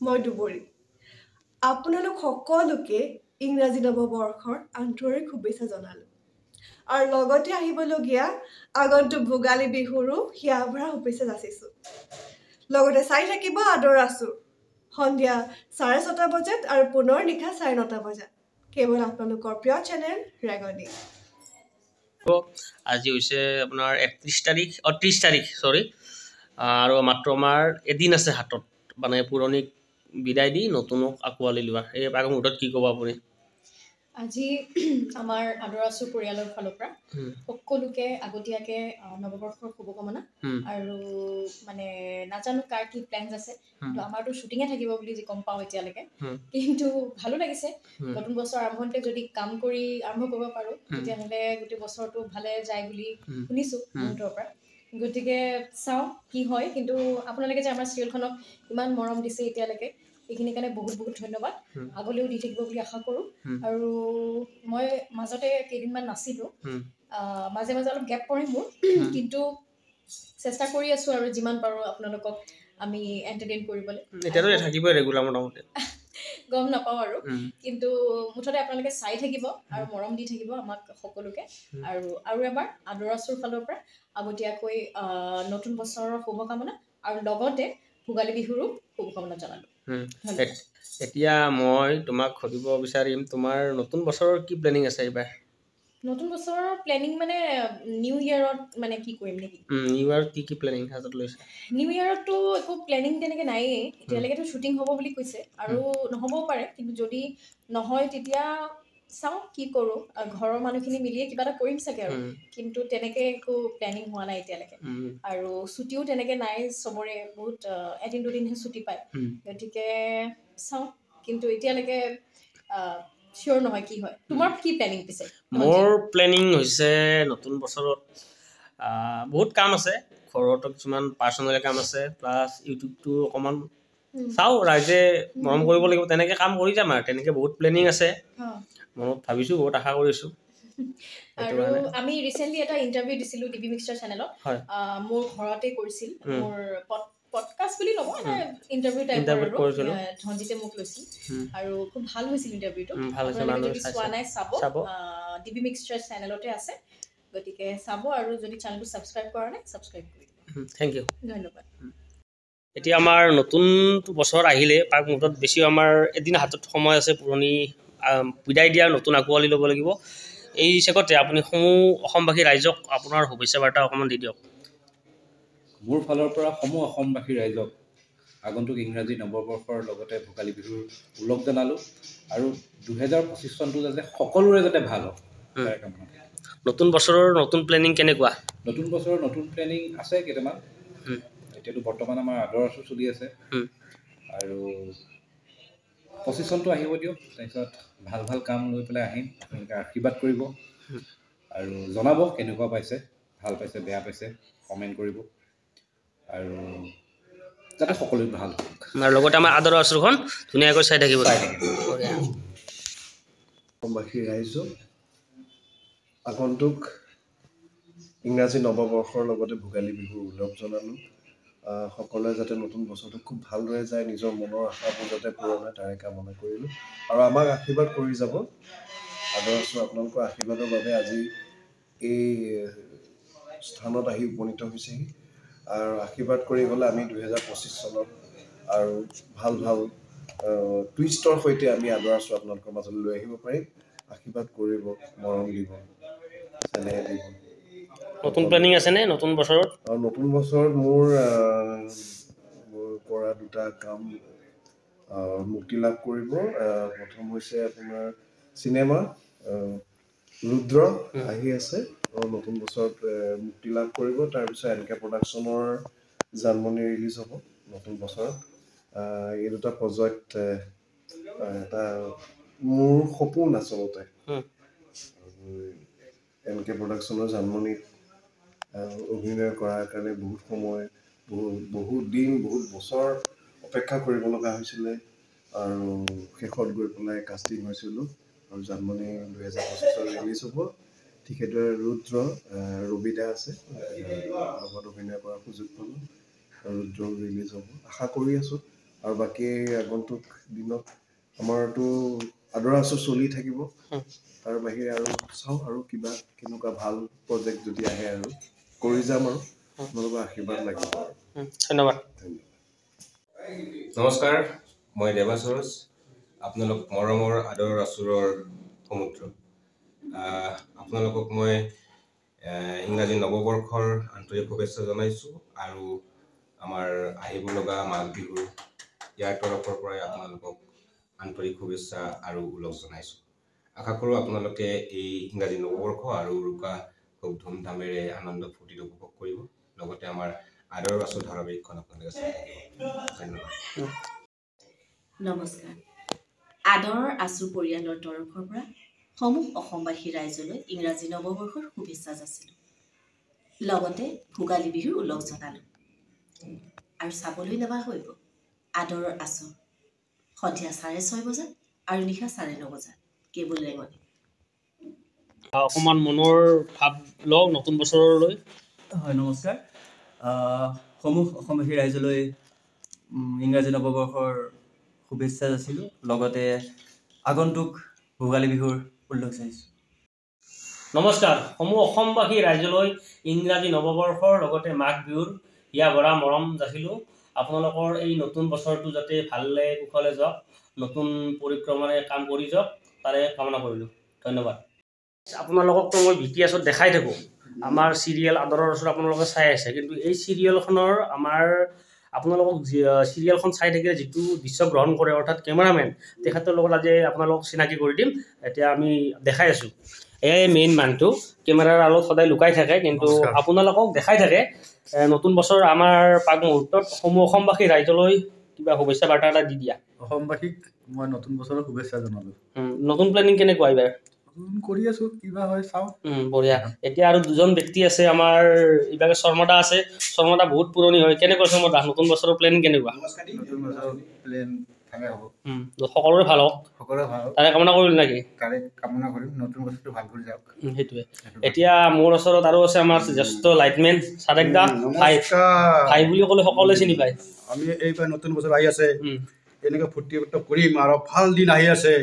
মই দুবৰি আপোনালোক সকলোকে ইংৰাজী নৱবৰ্ষৰ আন্তৰিক শুভেচ্ছা জনালোঁ আৰু লগতে আহিবলগীয়া আগন্তুক ভোগালী বিহুৰো হিয়াভৰা শুভেচ্ছা যাচিছোঁ লগতে চাই থাকিব আদৰ আছোঁ সন্ধিয়া 6:30 বজাত আৰু পুনৰ নিশা 9:30 বজাত কেৱল আপোনালোকৰ প্ৰিয় চেনেল ৰেগনি আজি হৈছে আপোনাৰ 31 তাৰিখ 30 তাৰিখ সৰি আৰু মাত্ৰ আমাৰ এদিন আছে হাতত মানে পুৰণি বিদায় দি নতুনক আকোৱালি লোৱা এই মুহূৰ্তত কি ক'ব আপুনি আজি আমাৰ আদৰ আছো পৰিয়ালৰ ফালৰ পৰা সকলোকে আগতীয়াকে নৱবৰ্ষৰ শুভকামনা আৰু মানে নাজানো কাৰ কি প্লেনছ আছে কিন্তু আমাৰতো শ্বুটিঙে থাকিব বুলি যি গম পাওঁ এতিয়ালৈকে কিন্তু ভালো লাগিছে নতুন বছৰ আৰম্ভণিতে যদি কাম কৰি আৰম্ভ কৰিব পাৰোঁ তেতিয়াহ'লে গোটেই বছৰটো ভালে যায় বুলি শুনিছোঁ মনটোৰ পৰা গতিকে চাওঁ কি হয় কিন্তু আপোনালোকে যে আমাৰ চিৰিয়েলখনক ইমান মৰম দিছে এতিয়ালৈকে এইখিনিৰ কাৰণে বহুত বহুত ধন্যবাদ আগলৈও দি থাকিব বুলি আশা কৰোঁ আৰু মই মাজতে কেইদিনমান নাছিলোঁ মাজে মাজে অলপ গেপ পৰে মোৰ কিন্তু চেষ্টা কৰি আছোঁ আৰু যিমান পাৰোঁ আপোনালোকক আমি এণ্টাৰটেইন কৰিবলৈ এতিয়াতো থাকিবই ৰেগুলাৰ মোটামুটি গম নাপাওঁ আৰু কিন্তু মুঠতে আপোনালোকে চাই থাকিব আৰু মৰম দি থাকিব আমাক সকলোকে আৰু এবাৰ আদৰ আছুৰ ফালৰ পৰা আগতীয়াকৈ নতুন বছৰৰ শুভকামনা আৰু লগতে ভোগালী বিহুৰো শুভকামনা জনালোঁ এতিয়া মই তোমাক সুধিব বিচাৰিম তোমাৰ নতুন বছৰৰ কি প্লেনিং আছে এইবাৰ নতুন বছৰৰ প্লেনিং মানে নিউ ইয়েৰত মানে কি কৰিম নেকি নিউ ইয়েৰত কি প্লেনিং হাতত লৈছে নিউ ইয়েৰততো একো প্লেনিং তেনেকৈ নায়েই এতিয়ালৈকেতো শ্বুটিং হ'ব বুলি কৈছে আৰু নহ'বও পাৰে কিন্তু যদি নহয় তেতিয়া চাওঁ কি কৰোঁ ঘৰৰ মানুহখিনি মিলিয়ে কিবা এটা কৰিম চাগে আৰু কিন্তু তেনেকৈ একো প্লেনিং হোৱা নাই এতিয়ালৈকে আৰু ছুটিও তেনেকৈ নাই চবৰে বহুত এদিন দুদিনহে ছুটি পায় গতিকে চাওঁ কিন্তু এতিয়ালৈকে চিয়'ৰ নহয় কি হয় তোমাৰ কি প্লেনিং পিছে মোৰ প্লেনিং হৈছে নতুন বছৰত বহুত কাম আছে ঘৰতো কিছুমান পাৰ্চনেল কাম আছে প্লাছ ইউটিউবটো অকণমান চাওঁ ৰাইজে মৰম কৰিব লাগিব তেনেকৈ কাম কৰি যাম আৰু তেনেকৈ বহুত প্লেনিং আছে মনত ভাবিছোঁ বহুত আশা কৰিছোঁ আৰু আমি ৰিচেণ্টলি এটা ইণ্টাৰভিউ দিছিলোঁ ডিবি মিক্সচাৰ চেনেলত মোৰ ঘৰতে কৰিছিল মোৰ পডকাষ্ট বুলি নকওঁ এটা ইণ্টাৰভিউ টাইপৰ আৰু ধনজিতে মোক লৈছিল আৰু খুব ভাল হৈছিল ইণ্টাৰভিউটো আপোনালোকে যদি চোৱা নাই চাব ডিবি মিক্সচাৰ চেনেলতে আছে গতিকে চাব আৰু যদি চেনেলটো ছাবস্ক্ৰাইব কৰা নাই ছাবস্ক্ৰাইব কৰি দিব থেংক ইউ ধন্যবাদ এতিয়া আমাৰ নতুন বছৰ আহিলে তাৰ মুহূৰ্তত বেছি আমাৰ এদিন হাতত সময় আছে পুৰণি বিদায় দিয়া নতুন আকোৱালি ল'ব লাগিব এই হিচাপতে আপুনি সমূহ অসমবাসী ৰাইজক আপোনাৰ শুভেচ্ছা বাৰ্তা অকণমান দি দিয়ক মোৰ ফালৰ পৰা সমূহ অসমবাসী ৰাইজক আগন্তুক ইংৰাজী নৱবৰ্ষৰ লগতে ভোগালী বিহুৰ ওলগ জনালোঁ আৰু 2025 চনটো যাতে সকলোৰে যাতে ভাল হওক নতুন বছৰৰ নতুন প্লেনিং কেনেকুৱা নতুন বছৰৰ নতুন প্লেনিং আছে কেইটামান এতিয়াতো বৰ্তমান আমাৰ আদৰ আছু চলি আছে আৰু 25 চনটো আহিব দিয়ক তাৰপিছত ভাল ভাল কাম লৈ পেলাই আহিম আপোনালোকে আশীৰ্বাদ কৰিব আৰু জনাব কেনেকুৱা পাইছে ভাল পাইছে বেয়া পাইছে কমেণ্ট কৰিব আৰু যাতে সকলোৰে ভাল হওক আৰু লগতে আমাৰ আদৰ আছুখন ধুনীয়াকৈ চাই থাকিব অসমবাসী ৰাইজক আগন্তুক ইংৰাজী নৱবৰ্ষৰ লগতে ভোগালী বিহুৰ ওলগ জনালোঁ সকলোৱে যাতে নতুন বছৰটো খুব ভালদৰে যায় নিজৰ মনৰ আশাবোৰ যাতে পূৰণ হয় তাৰে কামনা কৰিলোঁ আৰু আমাক আশীৰ্বাদ কৰি যাব আদৰ আছোঁ আপোনালোকৰ আশীৰ্বাদৰ বাবে আজি এই স্থানত আহি উপনীত হৈছেহি আৰু আশীৰ্বাদ কৰি গ'লে আমি 2025 চনত আৰু ভাল ভাল টুইষ্টৰ সৈতে আমি আদৰ আছোঁ আপোনালোকৰ মাজলৈ লৈ আহিব পাৰিম আশীৰ্বাদ কৰিব মৰম দিব চেনেহ দিব নতুন প্লেনিং আছেনে নতুন বছৰত আৰু নতুন বছৰত মোৰ কৰা দুটা কাম মুক্তি লাভ কৰিব প্ৰথম হৈছে আপোনাৰ চিনেমা ৰুদ্ৰ আহি আছে নতুন বছৰত মুক্তি লাভ কৰিব তাৰপিছত এনকে প্ৰডাকশ্যনৰ জানমণি ৰিলিজ হ'ব নতুন বছৰত এই দুটা প্ৰজেক্ট এটা মোৰ সপোন আচলতে এনকে প্ৰডাকশ্যনৰ জানমণিত অভিনয় কৰাৰ কাৰণে বহুত সময় বহুত দিন বহুত বছৰ অপেক্ষা কৰিব লগা হৈছিলে আৰু শেষত গৈ পেলাই কাষ্টিং হৈছিলোঁ আৰু জানমণি 2025 ৰিলিজ হ'ব ঠিক সেইদৰে ৰুদ্ৰ ৰবিদা আছে লগত অভিনয় কৰাৰ সুযোগ পালোঁ ৰুদ্ৰ ৰিলিজ হ'ব আশা কৰি আছোঁ আৰু বাকী আগন্তুক দিনত আমাৰতো আদৰ আচৰ চলি থাকিব। তাৰ বাহিৰে আৰু চাওঁ আৰু কিবা কেনেকুৱা ভাল প্ৰজেক্ট যদি আহে আৰু কৰি যাম আৰু আপোনালোকৰ আশীৰ্বাদ লাগিব আৰু ধন্যবাদ। নমস্কাৰ, মই দেৱা সৰোজ, আপোনালোক মৰমৰ আদৰ আচুৰৰ সমুদ্ৰ। আপোনালোকক মই ইংৰাজী নৱবৰ্ষৰ আন্তৰিক শুভেচ্ছা জনাইছোঁ আৰু আমাৰ আহিব লগা মাঘ বিহু ইয়াৰ তৰফৰ পৰাই আপোনালোকক আন্তৰিক শুভেচ্ছা আৰু ওলগ জনাইছোঁ। আশা কৰোঁ আপোনালোকে এই ইংৰাজী নৱবৰ্ষ আৰু উৰুকা খুব ধুমধামেৰে আনন্দ ফূৰ্তিত উপভোগ কৰিব, লগতে আমাৰ আদৰ আচু ধাৰাবাহিকখন আপোনালোকে চাই থাকিব। ধন্যবাদ। নমস্কাৰ। আদৰ আচু পৰিয়ালৰ তৰফৰ পৰা সমূহ অসমবাসী ৰাইজলৈ ইংৰাজী নৱবৰ্ষৰ শুভেচ্ছা যাচিলোঁ, লগতে ভোগালী বিহুৰ ওলগ জনালোঁ। আৰু চাবলৈ নাপাহৰিব আদৰৰ আচু সন্ধিয়া 6:30 বজাত আৰু নিশা 9:30 বজাত কেবল ৰেঙনি। অকণমান মনৰ ভাৱ লওঁ নতুন বছৰলৈ। হয়, নমস্কাৰ। সমূহ অসমবাসী ৰাইজলৈ ইংৰাজী নৱবৰ্ষৰ শুভেচ্ছা যাচিলোঁ, লগতে আগন্তুক ভোগালী বিহুৰ উল্লেখ জনাইছোঁ। নমস্কাৰ, সমূহ অসমবাসী ৰাইজলৈ ইংৰাজী নৱবৰ্ষৰ লগতে মাঘ বিহুৰ হিয়া ভৰা মৰম যাচিলোঁ। আপোনালোকৰ এই নতুন বছৰটো যাতে ভালে কুশলে যাওক, নতুন পৰিক্ৰমাৰে কাম কৰি যাওক, তাৰে কামনা কৰিলোঁ। ধন্যবাদ। আপোনালোককতো মই BTSত দেখাই থাকোঁ, আমাৰ চিৰিয়েল আদৰৰ ওচৰত আপোনালোকে চাই আছে, কিন্তু এই চিৰিয়েলখনৰ আপোনালোকক চিৰিয়েলখন চাই থাকিলে যিটো দৃশ্য গ্ৰহণ কৰে, অৰ্থাৎ কেমেৰামেন, তেখেতৰ লগত আজি আপোনালোকক চিনাকি কৰি দিম। এতিয়া আমি দেখাই আছোঁ, এয়াই মেইন মানুহটো কেমেৰাৰ আলত সদায় লুকাই থাকে, কিন্তু আপোনালোকক দেখাই থাকে। নতুন বছৰ আমাৰ পাক মুহূৰ্তত সমূহ অসমবাসী ৰাইজলৈ কিবা শুভেচ্ছা বাৰ্তা এটা দি দিয়া। অসমবাসীক মই নতুন বছৰৰ শুভেচ্ছা জনালোঁ। নতুন প্লেনিং কেনেকুৱা এইবাৰ? কৰি আছোঁ, কিবা হয় চাওঁ। বঢ়িয়া। এতিয়া আৰু দুজন ব্যক্তি আছে আমাৰ, ইভাগে শৰ্মাদা আছে। শৰ্মাদা বহুত পুৰণি হয়, কেনেকুৱা শৰ্মাদা নতুন বছৰৰ প্লেনিং কেনেকুৱা? নতুন বছৰৰ প্লেন ভালে হ'ব, সকলোৰে ভাল হওক, সকলোৰে ভাল হওক, তাৰে কামনা কৰিল নেকি? তাৰে কামনা কৰিম নতুন বছৰটো ভাল কৰি যাওক। সেইটোৱে। এতিয়া মোৰ ওচৰত আৰু আছে আমাৰ জ্যেষ্ঠ লাইটমেন সাদেক দা। ভাই বুলি ক'লে সকলোৱে চিনি পায়। আমি এইবাৰ নতুন বছৰ আহি আছে, এনেকৈ ফূৰ্তি কৰিম আৰু ভাল দিন আহি আছে।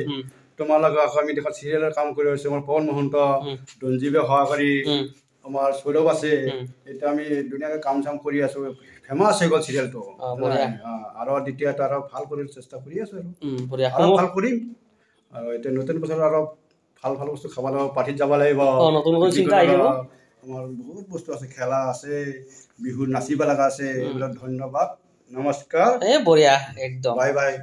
তোমালোকে আকৌ আমি দেখোন চিৰিয়েলৰ কাম কৰি আছোঁ। আমাৰ পৱন মহন্ত, ৰঞ্জীৱে সহকাৰী, আমাৰ সৌৰভ আছে। এতিয়া আমি ধুনীয়াকৈ কাম চাম কৰি আছোঁ, ফেমাছ হৈ গ'ল চিৰিয়েলটো। আৰু দ্বিতীয়টো আৰু ভাল কৰি চেষ্টা কৰি আছোঁ আৰু ভাল কৰিম। আৰু এতিয়া নতুন বছৰ আৰু ভাল ভাল বস্তু খাব লাগিব, পাৰ্টিত যাব লাগিব। আমাৰ বহুত বস্তু আছে, খেলা আছে, বিহুত নাচিব লগা আছে। এইবিলাক ধন্যবাদ, নমস্কাৰ, বঢ়িয়া একদম, বাই বাই।